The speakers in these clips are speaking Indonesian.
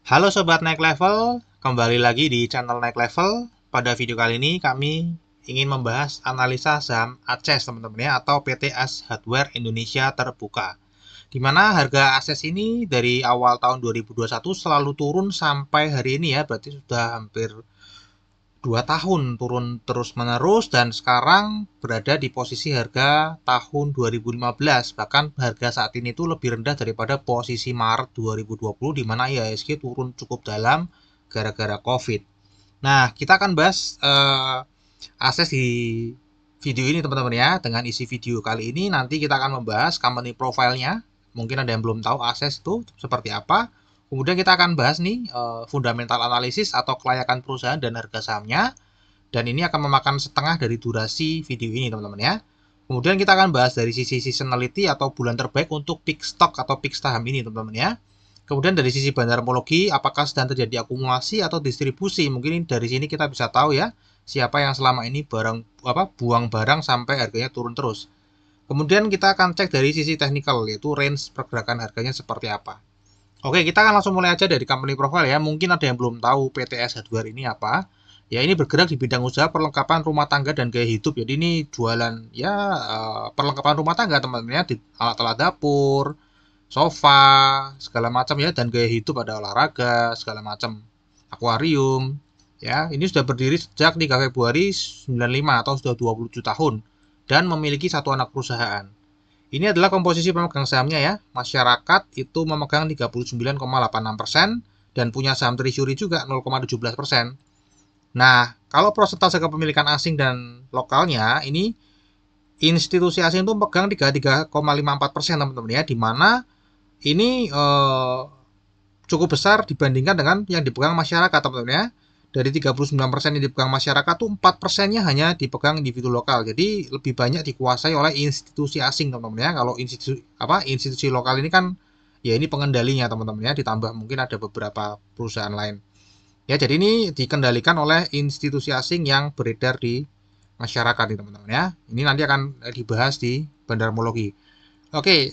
Halo Sobat Naik Level, kembali lagi di channel Naik Level. Pada video kali ini kami ingin membahas analisa saham ACES teman-teman ya, atau PT AS Hardware Indonesia Terbuka. Di mana harga ACES ini dari awal tahun 2021 selalu turun sampai hari ini ya, berarti sudah hampir 2 tahun turun terus-menerus dan sekarang berada di posisi harga tahun 2015. Bahkan harga saat ini itu lebih rendah daripada posisi Maret 2020 di mana IHSG turun cukup dalam gara-gara Covid. Nah, kita akan bahas akses di video ini teman-teman ya. Dengan isi video kali ini nanti kita akan membahas company profile-nya. Mungkin ada yang belum tahu akses itu seperti apa. Kemudian kita akan bahas nih fundamental analisis atau kelayakan perusahaan dan harga sahamnya. Dan ini akan memakan setengah dari durasi video ini teman-teman ya. Kemudian kita akan bahas dari sisi seasonality atau bulan terbaik untuk peak stock atau peak saham ini teman-teman ya. Kemudian dari sisi bandarmologi, apakah sedang terjadi akumulasi atau distribusi? Mungkin dari sini kita bisa tahu ya, siapa yang selama ini buang barang sampai harganya turun terus. Kemudian kita akan cek dari sisi teknikal, yaitu range pergerakan harganya seperti apa. Oke, kita akan langsung mulai aja dari company profile ya. Mungkin ada yang belum tahu PTS Hardware ini apa. Ya, ini bergerak di bidang usaha perlengkapan rumah tangga dan gaya hidup. Jadi ini jualan ya perlengkapan rumah tangga teman-teman ya, alat-alat dapur, sofa, segala macam ya, dan gaya hidup ada olahraga, segala macam. Akuarium. Ya, ini sudah berdiri sejak 3 Februari 95 atau sudah 27 tahun dan memiliki satu anak perusahaan. Ini adalah komposisi pemegang sahamnya ya. Masyarakat itu memegang 39,86% dan punya saham treasury juga 0,17%. Nah, kalau persentase kepemilikan asing dan lokalnya ini institusi asing itu memegang 33,54% teman-teman ya, di mana ini cukup besar dibandingkan dengan yang dipegang masyarakat teman-teman ya. Dari 39% yang dipegang masyarakat tuh 4%-nya hanya dipegang individu lokal. Jadi lebih banyak dikuasai oleh institusi asing teman-teman ya. Kalau institusi lokal ini kan ya ini pengendalinya teman-teman ya, ditambah mungkin ada beberapa perusahaan lain. Ya, jadi ini dikendalikan oleh institusi asing yang beredar di masyarakat nih teman-teman ya. Ini nanti akan dibahas di bandarmologi. Oke,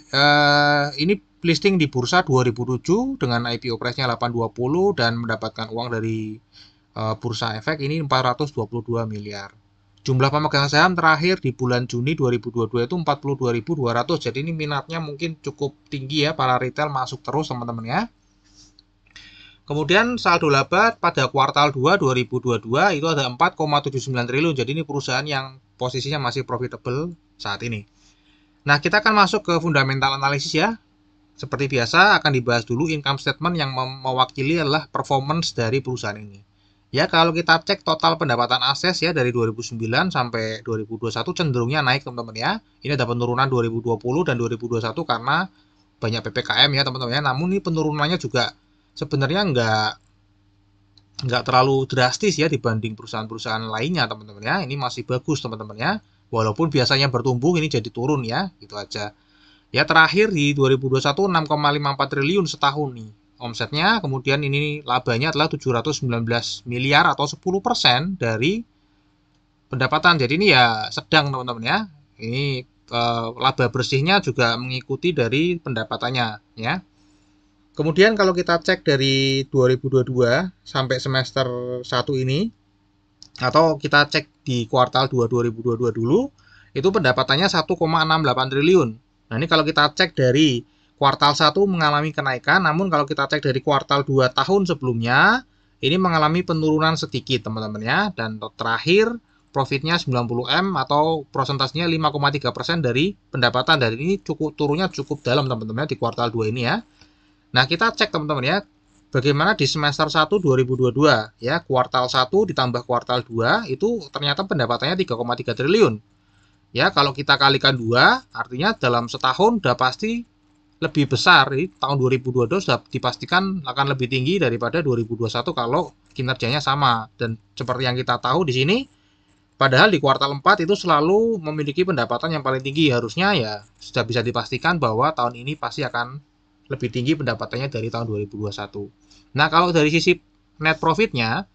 ini listing di bursa 2007 dengan IPO price-nya 820 dan mendapatkan uang dari bursa efek ini 422 miliar. Jumlah pemegang saham terakhir di bulan Juni 2022 itu 42.200. Jadi ini minatnya mungkin cukup tinggi ya, para retail masuk terus teman-teman ya. Kemudian saldo laba pada kuartal 2 2022 itu ada 4,79 triliun. Jadi ini perusahaan yang posisinya masih profitable saat ini. Nah, kita akan masuk ke fundamental analisis ya. Seperti biasa akan dibahas dulu income statement yang mewakili adalah performance dari perusahaan ini. Ya, kalau kita cek total pendapatan ases ya dari 2009 sampai 2021 cenderungnya naik teman-teman ya. Ini ada penurunan 2020 dan 2021 karena banyak PPKM ya teman-teman ya. Namun ini penurunannya juga sebenarnya nggak terlalu drastis ya dibanding perusahaan-perusahaan lainnya teman-teman ya. Ini masih bagus teman-teman ya. Walaupun biasanya bertumbuh ini jadi turun ya, gitu aja. Ya, terakhir di 2021 6,54 triliun setahun nih omsetnya, kemudian ini labanya adalah 719 miliar atau 10% dari pendapatan. Jadi ini ya sedang teman-teman ya. Ini laba bersihnya juga mengikuti dari pendapatannya ya. Kemudian kalau kita cek dari 2022 sampai semester 1 ini atau kita cek di kuartal 2 2022 dulu, itu pendapatannya 1,68 triliun. Nah, ini kalau kita cek dari kuartal 1 mengalami kenaikan, namun kalau kita cek dari kuartal 2 tahun sebelumnya, ini mengalami penurunan sedikit teman-teman ya. Dan terakhir profitnya 90M atau prosentasenya 5,3% dari pendapatan. Dan ini turunnya cukup dalam teman-teman di kuartal 2 ini ya. Nah, kita cek teman-teman ya, bagaimana di semester 1 2022 ya, kuartal 1 ditambah kuartal 2 itu ternyata pendapatannya 3,3 triliun. Ya, kalau kita kalikan 2, artinya dalam setahun udah pasti lebih besar. Di tahun 2022 sudah dipastikan akan lebih tinggi daripada 2021 kalau kinerjanya sama. Dan seperti yang kita tahu di sini, padahal di kuartal 4 itu selalu memiliki pendapatan yang paling tinggi. Harusnya ya sudah bisa dipastikan bahwa tahun ini pasti akan lebih tinggi pendapatannya dari tahun 2021. Nah, kalau dari sisi net profitnya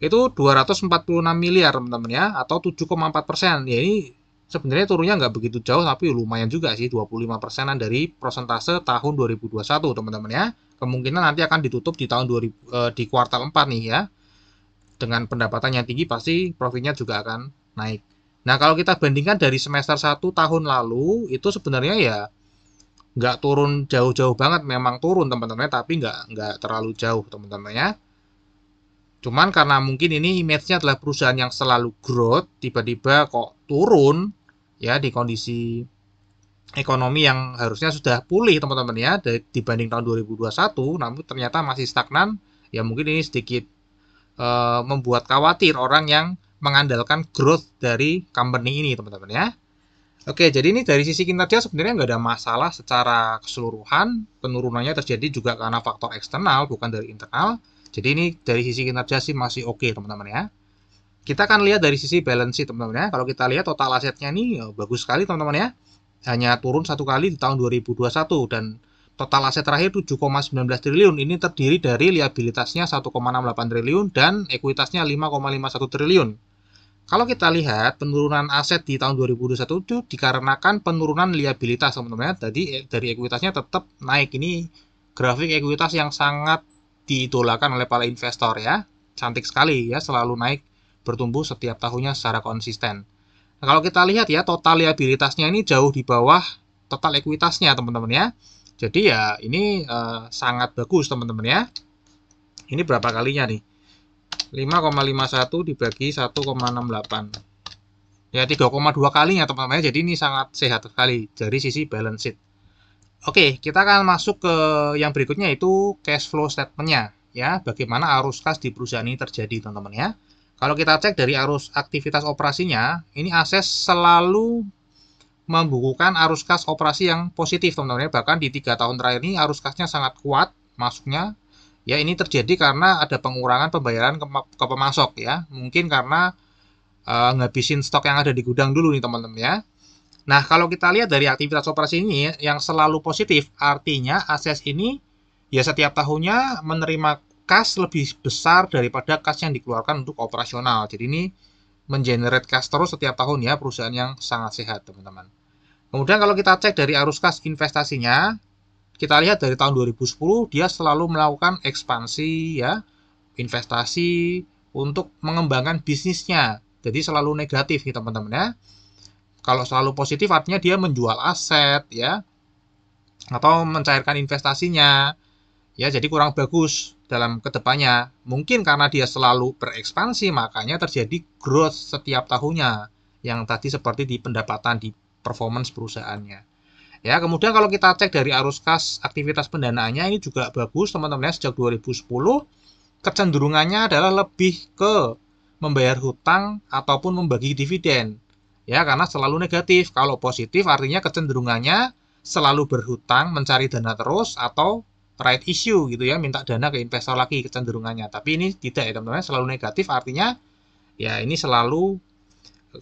itu 246 miliar teman-teman ya, atau 7,4%. Ya ini sebenarnya turunnya nggak begitu jauh, tapi lumayan juga sih, 25%-an dari persentase tahun 2021 teman-teman ya. kemungkinan nanti akan ditutup di tahun 2000, di kuartal 4 nih ya. Dengan pendapatan yang tinggi pasti profitnya juga akan naik. Nah, kalau kita bandingkan dari semester 1 tahun lalu, itu sebenarnya ya nggak turun jauh-jauh banget, memang turun teman-teman, tapi nggak terlalu jauh teman-teman ya. Cuman karena mungkin ini image-nya adalah perusahaan yang selalu growth, tiba-tiba kok turun ya di kondisi ekonomi yang harusnya sudah pulih teman-teman ya dibanding tahun 2021, namun ternyata masih stagnan. Ya mungkin ini sedikit membuat khawatir orang yang mengandalkan growth dari company ini teman-teman ya. Oke, jadi ini dari sisi kinerja sebenarnya nggak ada masalah secara keseluruhan. Penurunannya terjadi juga karena faktor eksternal, bukan dari internal. Jadi ini dari sisi kinerja sih masih oke teman-teman ya. Kita akan lihat dari sisi balance sheet teman-teman ya. Kalau kita lihat total asetnya ini bagus sekali teman-teman ya. Hanya turun satu kali di tahun 2021 dan total aset terakhir 7,19 triliun. Ini terdiri dari liabilitasnya 1,68 triliun dan ekuitasnya 5,51 triliun. Kalau kita lihat penurunan aset di tahun 2021 itu dikarenakan penurunan liabilitas teman-teman. Jadi dari ekuitasnya tetap naik. Ini grafik ekuitas yang sangat diidolakan oleh para investor ya. Cantik sekali ya, selalu naik bertumbuh setiap tahunnya secara konsisten. Nah, kalau kita lihat ya total liabilitasnya ini jauh di bawah total ekuitasnya teman-teman ya. Jadi ya ini sangat bagus teman-teman ya. Ini berapa kalinya nih? 5,51 dibagi 1,68. Ya 3,2 kalinya teman-teman. Jadi ini sangat sehat sekali dari sisi balance sheet. Oke, kita akan masuk ke yang berikutnya yaitu cash flow statement-nya ya. Bagaimana arus kas di perusahaan ini terjadi teman-teman ya. Kalau kita cek dari arus aktivitas operasinya, ini ASES selalu membukukan arus kas operasi yang positif teman-teman ya. Bahkan di 3 tahun terakhir ini arus kasnya sangat kuat masuknya. Ya ini terjadi karena ada pengurangan pembayaran ke pemasok ya. Mungkin karena ngabisin stok yang ada di gudang dulu nih teman-teman ya. Nah kalau kita lihat dari aktivitas operasi ini yang selalu positif, artinya ASES ini ya setiap tahunnya menerima kas lebih besar daripada kas yang dikeluarkan untuk operasional. Jadi ini mengenerate kas terus setiap tahun ya, perusahaan yang sangat sehat teman-teman. Kemudian kalau kita cek dari arus kas investasinya, kita lihat dari tahun 2010 dia selalu melakukan ekspansi ya, investasi untuk mengembangkan bisnisnya. Jadi selalu negatif nih teman-teman ya. Kalau selalu positif artinya dia menjual aset ya, atau mencairkan investasinya. Ya, jadi kurang bagus dalam kedepannya. Mungkin karena dia selalu berekspansi, makanya terjadi growth setiap tahunnya. Yang tadi seperti di pendapatan, di performance perusahaannya. Ya, kemudian kalau kita cek dari arus kas aktivitas pendanaannya, ini juga bagus teman-teman ya. Sejak 2010, kecenderungannya adalah lebih ke membayar hutang ataupun membagi dividen. Ya, karena selalu negatif. Kalau positif artinya kecenderungannya selalu berhutang, mencari dana terus, atau right issue gitu ya, minta dana ke investor lagi kecenderungannya. Tapi ini tidak ya teman-teman, selalu negatif artinya ya ini selalu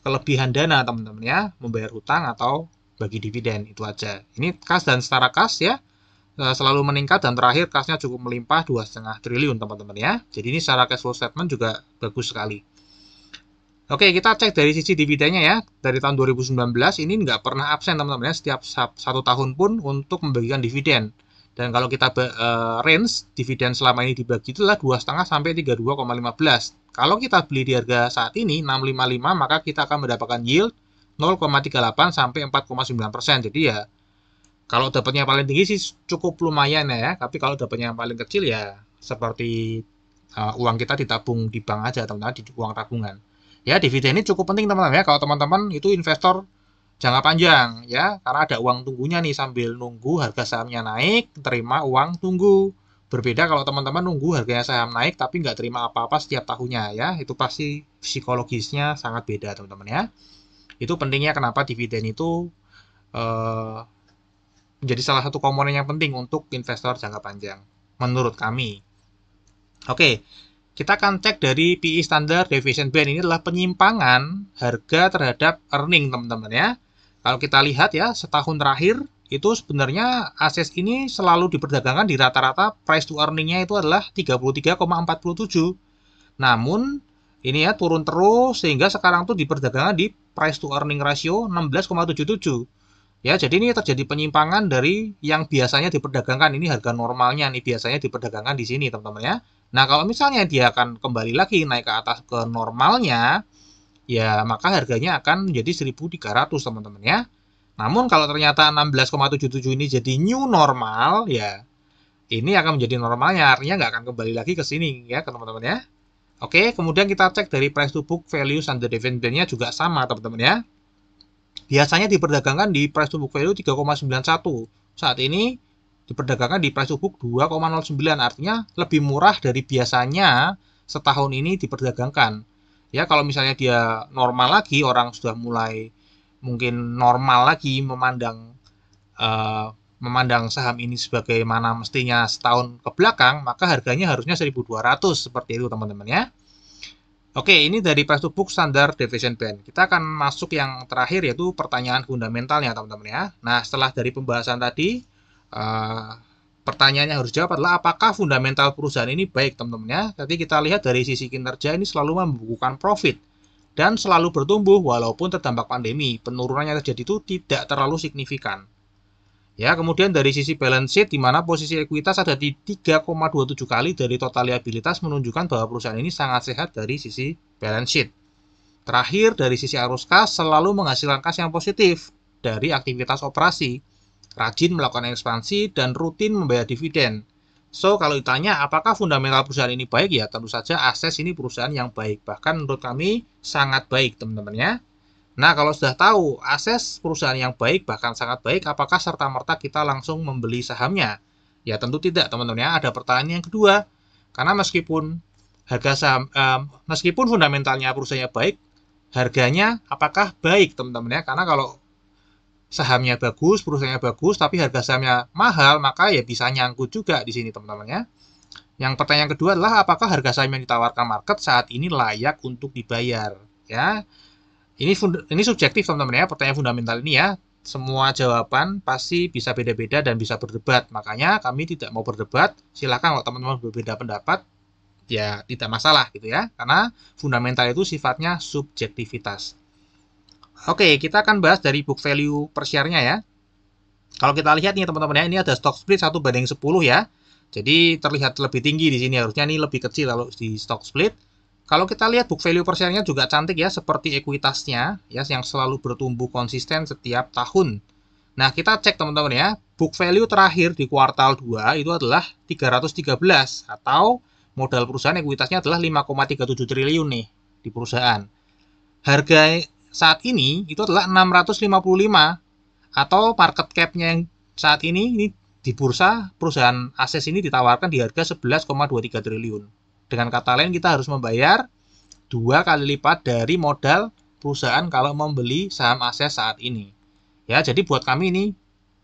kelebihan dana teman-teman ya, membayar hutang atau bagi dividen, itu aja. Ini kas dan setara kas ya selalu meningkat dan terakhir kasnya cukup melimpah 2,5 triliun teman-teman ya. Jadi ini secara cash flow statement juga bagus sekali. Oke, kita cek dari sisi dividennya ya. Dari tahun 2019 ini nggak pernah absen teman-teman ya, setiap 1 tahun pun untuk membagikan dividen. Dan kalau kita range dividen selama ini dibagi itulah 2,5 sampai 32,15. Kalau kita beli di harga saat ini 655, maka kita akan mendapatkan yield 0,38 sampai 4,9%. Jadi ya kalau dapatnya paling tinggi sih cukup lumayan ya. Tapi kalau dapatnya yang paling kecil ya seperti uang kita ditabung di bank aja teman-teman, di uang tabungan. Ya dividen ini cukup penting teman-teman ya. Kalau teman-teman itu investor jangka panjang ya, karena ada uang tunggunya nih sambil nunggu harga sahamnya naik, terima uang tunggu. Berbeda kalau teman-teman nunggu harganya saham naik tapi nggak terima apa-apa setiap tahunnya ya, itu pasti psikologisnya sangat beda teman-teman ya. Itu pentingnya kenapa dividen itu menjadi salah satu komponen yang penting untuk investor jangka panjang, menurut kami. Oke, kita akan cek dari PE standar deviation band. Ini adalah penyimpangan harga terhadap earning teman-teman ya. Kalau kita lihat ya, setahun terakhir itu sebenarnya ASES ini selalu diperdagangkan di rata-rata price to earning-nya itu adalah 33,47. Namun ini ya turun terus sehingga sekarang tuh diperdagangkan di price to earning ratio 16,77. Ya, jadi ini terjadi penyimpangan dari yang biasanya diperdagangkan. Ini harga normalnya nih biasanya diperdagangkan di sini, teman-teman ya. Nah, kalau misalnya dia akan kembali lagi naik ke atas ke normalnya, ya maka harganya akan menjadi 1.300, teman-teman ya. Namun kalau ternyata 16,77 ini jadi new normal, ya ini akan menjadi normalnya, artinya nggak akan kembali lagi ke sini ya, teman-teman ya. Oke, kemudian kita cek dari price to book value standard deviation band-nya juga sama, teman-teman ya. Biasanya diperdagangkan di price to book value 3,91. Saat ini diperdagangkan di price to book 2,09, artinya lebih murah dari biasanya setahun ini diperdagangkan. Ya, kalau misalnya dia normal lagi, orang sudah mulai mungkin normal lagi memandang saham ini sebagaimana mestinya setahun ke belakang, maka harganya harusnya 1.200 seperti itu, teman-teman ya. Oke, ini dari price to book standar deviation band. Kita akan masuk yang terakhir yaitu pertanyaan fundamentalnya, teman-teman ya. Nah, setelah dari pembahasan tadi, pertanyaannya harus jawab adalah apakah fundamental perusahaan ini baik, teman-teman ya. Tadi kita lihat dari sisi kinerja ini selalu membukukan profit dan selalu bertumbuh walaupun terdampak pandemi. Penurunannya terjadi itu tidak terlalu signifikan. Ya, kemudian dari sisi balance sheet, di mana posisi ekuitas ada di 3,27 kali dari total liabilitas menunjukkan bahwa perusahaan ini sangat sehat dari sisi balance sheet. Terakhir, dari sisi arus kas selalu menghasilkan kas yang positif dari aktivitas operasi, rajin melakukan ekspansi, dan rutin membayar dividen. So, kalau ditanya apakah fundamental perusahaan ini baik, ya tentu saja Akses ini perusahaan yang baik. Bahkan menurut kami sangat baik, teman-teman ya. Nah, kalau sudah tahu akses perusahaan yang baik, bahkan sangat baik, apakah serta-merta kita langsung membeli sahamnya? Ya, tentu tidak, teman-teman ya. Ada pertanyaan yang kedua, karena meskipun harga saham, meskipun fundamentalnya perusahaannya baik, harganya apakah baik, teman-teman ya? Karena kalau sahamnya bagus, perusahaannya bagus, tapi harga sahamnya mahal, maka ya bisa nyangkut juga di sini, teman-teman ya. Yang pertanyaan kedua adalah apakah harga saham yang ditawarkan market saat ini layak untuk dibayar? Ya, ini subjektif, teman-teman ya, pertanyaan fundamental ini ya. Semua jawaban pasti bisa beda-beda dan bisa berdebat. Makanya kami tidak mau berdebat. Silakan kalau teman-teman berbeda pendapat, ya tidak masalah gitu ya. Karena fundamental itu sifatnya subjektivitas. Oke, kita akan bahas dari book value per share-nya ya. Kalau kita lihat nih teman-teman ya, ini ada stock split 1:10 ya. Jadi terlihat lebih tinggi di sini, harusnya ini lebih kecil kalau di stock split. Kalau kita lihat book value per share-nya juga cantik ya, seperti ekuitasnya ya, yang selalu bertumbuh konsisten setiap tahun. Nah, kita cek teman-teman ya, book value terakhir di kuartal 2 itu adalah 313 atau modal perusahaan ekuitasnya adalah 5,37 triliun nih di perusahaan. Harga saat ini itu adalah 655 atau market cap-nya yang saat ini di bursa perusahaan Akses ini ditawarkan di harga 11,23 triliun. Dengan kata lain, kita harus membayar 2 kali lipat dari modal perusahaan kalau membeli saham Akses saat ini. Ya, jadi buat kami ini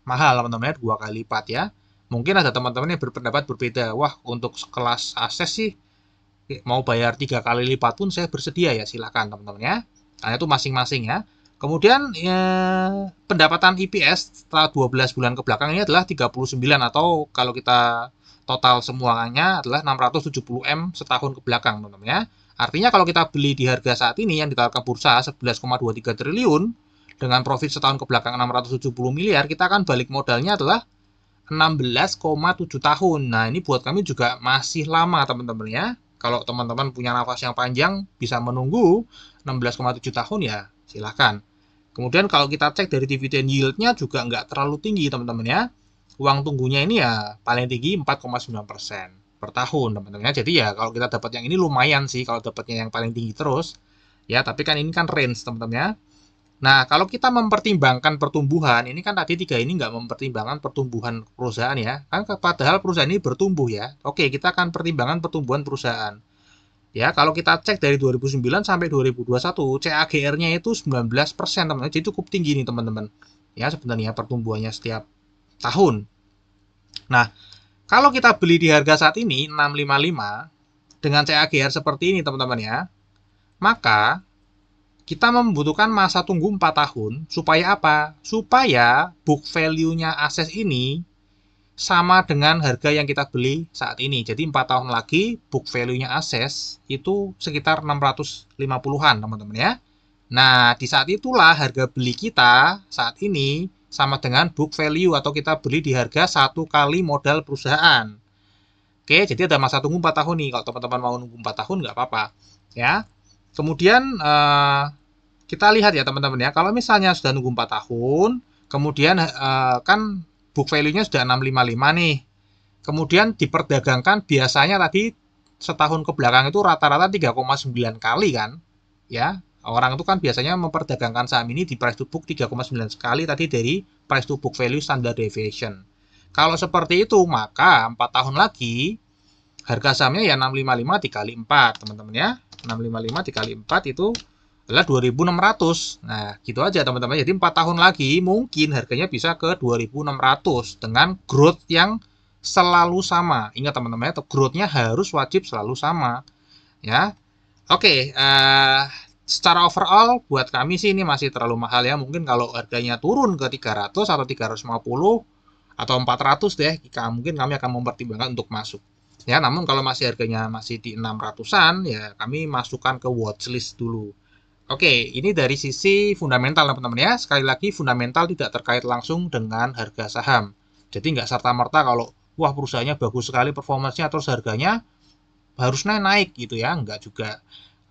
mahal, teman-teman, 2 kali lipat ya. Mungkin ada teman-teman yang berpendapat berbeda. Wah, untuk kelas Akses sih mau bayar 3 kali lipat pun saya bersedia ya, silakan teman-teman ya. Nah, itu masing-masing ya. Kemudian ya, pendapatan EPS setelah 12 bulan ke belakang ini adalah 39 atau kalau kita total semuanya adalah 670 M setahun ke belakang, teman-teman ya. Artinya kalau kita beli di harga saat ini yang ditawarkan bursa 11,23 triliun dengan profit setahun ke belakang 670 miliar, kita akan balik modalnya adalah 16,7 tahun. Nah, ini buat kami juga masih lama, teman-teman ya. Kalau teman-teman punya nafas yang panjang bisa menunggu 16,7 tahun ya, silahkan. Kemudian kalau kita cek dari dividen yield-nya juga nggak terlalu tinggi, teman-teman ya. Uang tunggunya ini ya paling tinggi 4,9% per tahun, teman-teman ya. Jadi ya kalau kita dapat yang ini lumayan sih kalau dapatnya yang paling tinggi terus. Ya, tapi kan ini kan range, teman-teman ya. Nah, kalau kita mempertimbangkan pertumbuhan, ini kan tadi 3 ini nggak mempertimbangkan pertumbuhan perusahaan ya. Kan padahal perusahaan ini bertumbuh ya. Oke, kita akan pertimbangkan pertumbuhan perusahaan. Ya, kalau kita cek dari 2009 sampai 2021, CAGR-nya itu 19%, teman-teman. Jadi cukup tinggi nih, teman-teman. Ya, sebenarnya pertumbuhannya setiap tahun. Nah, kalau kita beli di harga saat ini 655 dengan CAGR seperti ini, teman-teman ya, maka kita membutuhkan masa tunggu 4 tahun supaya apa? Supaya book value-nya Akses ini sama dengan harga yang kita beli saat ini. Jadi 4 tahun lagi book value-nya Akses itu sekitar 650-an, teman-teman ya. Nah, di saat itulah harga beli kita saat ini sama dengan book value atau kita beli di harga 1 kali modal perusahaan. Oke, jadi ada masa tunggu 4 tahun nih. Kalau teman-teman mau nunggu 4 tahun nggak apa-apa. Ya. Kemudian kita lihat ya teman-teman ya. Kalau misalnya sudah nunggu 4 tahun, kemudian kan book value-nya sudah 655 nih. Kemudian diperdagangkan biasanya tadi setahun ke belakang itu rata-rata 3,9 kali kan. Ya, orang itu kan biasanya memperdagangkan saham ini di price to book 3,9 kali tadi dari price to book value standard deviation. Kalau seperti itu, maka 4 tahun lagi harga sahamnya ya 655 dikali 4, teman-teman ya. 655 dikali 4 itu adalah 2.600. Nah, gitu aja teman-teman. Jadi 4 tahun lagi mungkin harganya bisa ke 2.600 dengan growth yang selalu sama. Ingat teman-teman ya, growth-nya harus wajib selalu sama. Ya. Oke, secara overall buat kami sih ini masih terlalu mahal ya. Mungkin kalau harganya turun ke 300 atau 350 atau 400 deh, mungkin kami akan mempertimbangkan untuk masuk. Ya, namun kalau masih harganya masih di 600-an ya kami masukkan ke watchlist dulu. Oke, ini dari sisi fundamental teman-teman ya. Sekali lagi fundamental tidak terkait langsung dengan harga saham. Jadi nggak serta-merta kalau wah perusahaannya bagus sekali performanya terus harganya harusnya naik gitu ya, nggak juga.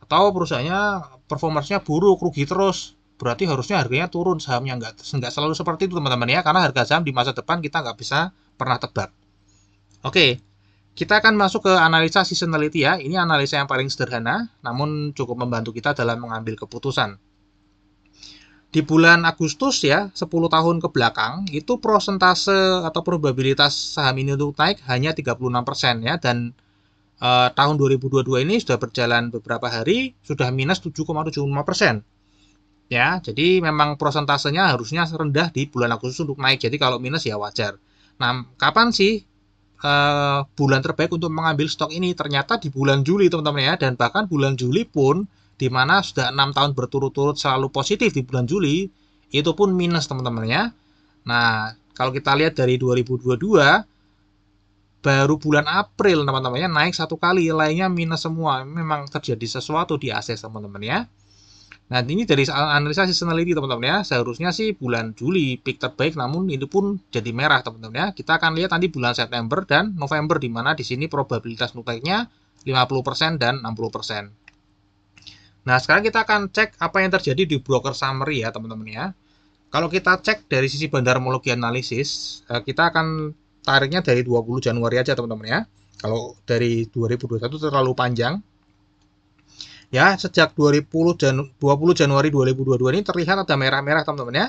Atau perusahaannya performanya buruk, rugi terus, berarti harusnya harganya turun sahamnya. Nggak selalu seperti itu teman-teman ya, karena harga saham di masa depan kita nggak bisa pernah tebak. Oke, kita akan masuk ke analisa seasonality ya. Ini analisa yang paling sederhana, namun cukup membantu kita dalam mengambil keputusan. Di bulan Agustus ya, 10 tahun ke belakang, itu prosentase atau probabilitas saham ini untuk naik hanya 36% ya, dan tahun 2022 ini sudah berjalan beberapa hari, sudah minus 7,75%. Ya, jadi memang prosentasenya harusnya rendah di bulan Agustus untuk naik. Jadi kalau minus ya wajar. Nah, kapan sih bulan terbaik untuk mengambil stok ini? Ternyata di bulan Juli teman-teman ya, dan bahkan bulan Juli pun di mana sudah 6 tahun berturut-turut selalu positif di bulan Juli, itu pun minus teman-teman ya. Nah, kalau kita lihat dari 2022 baru bulan April teman-teman ya naik 1 kali, lainnya minus semua. Memang terjadi sesuatu di aset teman-teman ya. Nah, ini dari analisa seasonality teman-teman ya. Seharusnya sih bulan Juli peak terbaik, namun ini pun jadi merah teman-teman ya. Kita akan lihat nanti bulan September dan November, di mana di sini probabilitas naiknya 50% dan 60%. Nah, sekarang kita akan cek apa yang terjadi di broker summary ya teman-teman ya. Kalau kita cek dari sisi bandarmologi analisis, kita akan tariknya dari 20 Januari aja teman-teman ya. Kalau dari 2021 terlalu panjang. Ya, sejak 20 Januari 2022 ini terlihat ada merah-merah teman-teman ya.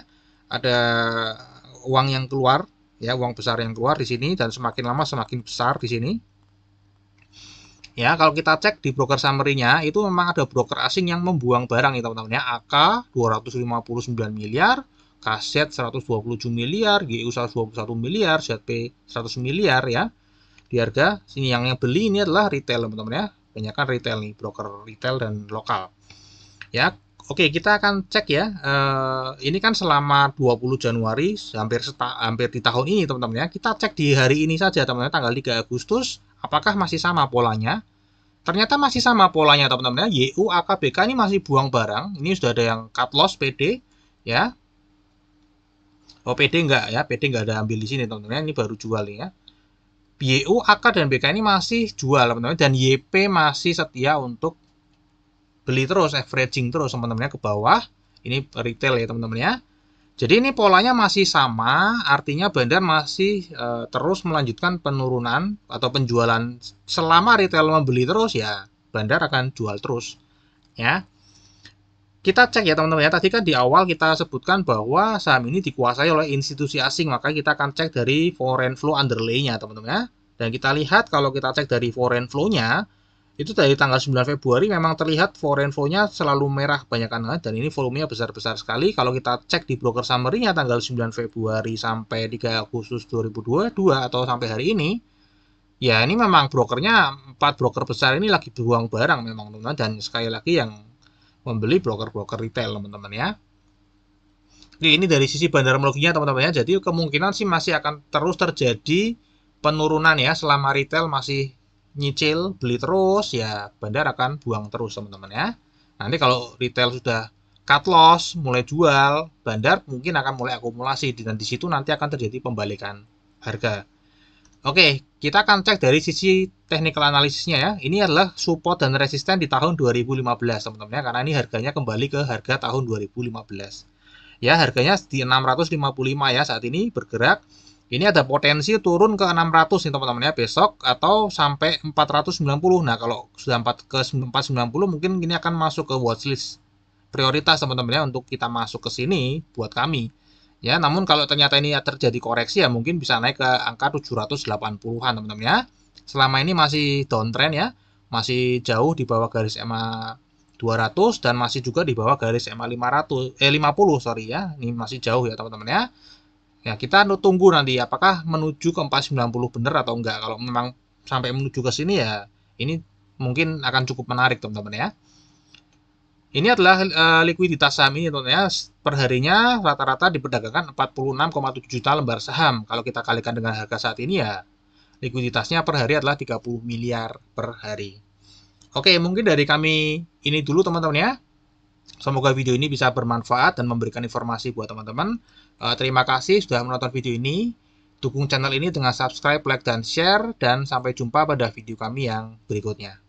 Ada uang yang keluar, ya, uang besar yang keluar di sini, dan semakin lama semakin besar di sini. Ya, kalau kita cek di broker summary-nya, itu memang ada broker asing yang membuang barang ya teman-teman ya. AK 259 miliar, KZ 127 miliar, GU 121 miliar, ZP 100 miliar ya. Di harga sini yang beli ini adalah retail teman-teman ya. Kebanyakan retail nih, broker retail dan lokal. Ya, oke, kita akan cek ya. Ini kan selama 20 Januari hampir di tahun ini teman-teman ya. Kita cek di hari ini saja teman-teman, tanggal 3 Agustus, apakah masih sama polanya? Ternyata masih sama polanya teman-teman ya. YU, AK, BK ini masih buang barang. Ini sudah ada yang cut loss PD ya. Oh, PD enggak ya, PD enggak ada ambil di sini teman-teman ya. Ini baru jual nih ya. YU, AK, dan BK ini masih jual teman-teman, dan YP masih setia untuk beli terus, averaging terus teman-teman ya ke bawah. Ini retail ya teman-teman ya. Jadi ini polanya masih sama, artinya bandar masih terus melanjutkan penurunan atau penjualan. Selama retail membeli terus ya bandar akan jual terus ya. Kita cek ya teman-teman ya, tadi kan di awal kita sebutkan bahwa saham ini dikuasai oleh institusi asing, maka kita akan cek dari foreign flow underlay-nya teman-teman ya. Dan kita lihat kalau kita cek dari foreign flow-nya, itu dari tanggal 9 Februari memang terlihat foreign flow-nya selalu merah kebanyakan, dan ini volumenya besar-besar sekali. Kalau kita cek di broker summary-nya tanggal 9 Februari sampai 3 Agustus 2022 atau sampai hari ini, ya ini memang brokernya 4 broker besar ini lagi buang barang memang teman-teman, dan sekali lagi yang membeli broker-broker retail teman-teman ya. Oke, ini dari sisi bandarmologinya teman-teman ya. Jadi kemungkinan sih masih akan terus terjadi penurunan ya, selama retail masih nyicil beli terus ya bandar akan buang terus teman-teman ya. Nanti kalau retail sudah cut loss, mulai jual, bandar mungkin akan mulai akumulasi dan di situ nanti akan terjadi pembalikan harga. Oke, kita akan cek dari sisi technical analisisnya ya. Ini adalah support dan resisten di tahun 2015 teman-teman ya, karena ini harganya kembali ke harga tahun 2015. Ya, harganya di 655 ya saat ini bergerak. Ini ada potensi turun ke 600 nih teman-teman ya besok atau sampai 490. Nah, kalau sudah 490 mungkin ini akan masuk ke watchlist prioritas teman-teman ya untuk kita masuk ke sini buat kami. Ya, namun kalau ternyata ini terjadi koreksi ya mungkin bisa naik ke angka 780-an teman-teman ya. Selama ini masih downtrend ya, masih jauh di bawah garis EMA 200 dan masih juga di bawah garis EMA 50 sorry ya. Ini masih jauh ya teman-teman ya. Ya, kita tunggu nanti apakah menuju ke 490 benar atau enggak. Kalau memang sampai menuju ke sini ya ini mungkin akan cukup menarik teman-teman ya. Ini adalah likuiditas saham ini teman-teman ya. Perharinya rata-rata diperdagangkan 46,7 juta lembar saham. Kalau kita kalikan dengan harga saat ini ya likuiditasnya per hari adalah 30 miliar per hari. Oke, mungkin dari kami ini dulu teman-teman ya. Semoga video ini bisa bermanfaat dan memberikan informasi buat teman-teman. Terima kasih sudah menonton video ini. Dukung channel ini dengan subscribe, like, dan share. Dan sampai jumpa pada video kami yang berikutnya.